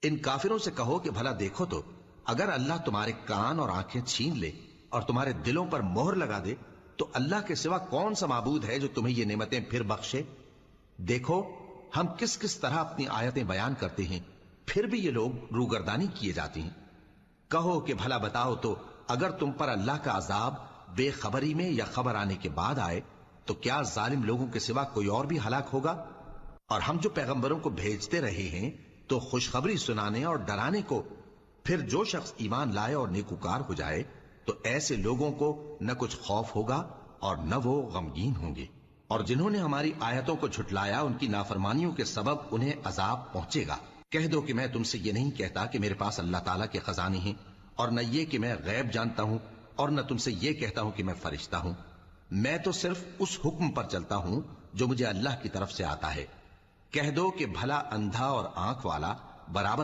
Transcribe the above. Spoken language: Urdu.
ان کافروں سے کہو کہ بھلا دیکھو تو اگر اللہ تمہارے کان اور آنکھیں چھین لے اور تمہارے دلوں پر مہر لگا دے تو اللہ کے سوا کون سا معبود ہے جو تمہیں یہ نعمتیں پھر بخشے؟ دیکھو ہم کس کس طرح اپنی آیتیں بیان کرتے ہیں، پھر بھی یہ لوگ روگردانی کیے جاتے ہیں۔ کہو کہ بھلا بتاؤ تو اگر تم پر اللہ کا عذاب بے خبری میں یا خبر آنے کے بعد آئے تو کیا ظالم لوگوں کے سوا کوئی اور بھی ہلاک ہوگا؟ اور ہم جو پیغمبروں کو بھیجتے رہے ہیں تو خوشخبری سنانے اور ڈرانے کو، پھر جو شخص ایمان لائے اور نیکوکار ہو جائے تو ایسے لوگوں کو نہ کچھ خوف ہوگا اور نہ وہ غمگین ہوں گے، اور جنہوں نے ہماری آیتوں کو جھٹلایا ان کی نافرمانیوں کے سبب انہیں عذاب پہنچے گا۔ کہہ دو کہ میں تم سے یہ نہیں کہتا کہ میرے پاس اللہ تعالیٰ کے خزانے ہیں، اور نہ یہ کہ میں غیب جانتا ہوں، اور نہ تم سے یہ کہتا ہوں کہ میں فرشتہ ہوں۔ میں تو صرف اس حکم پر چلتا ہوں جو مجھے اللہ کی طرف سے آتا ہے۔ کہہ دو کہ بھلا اندھا اور آنکھ والا برابر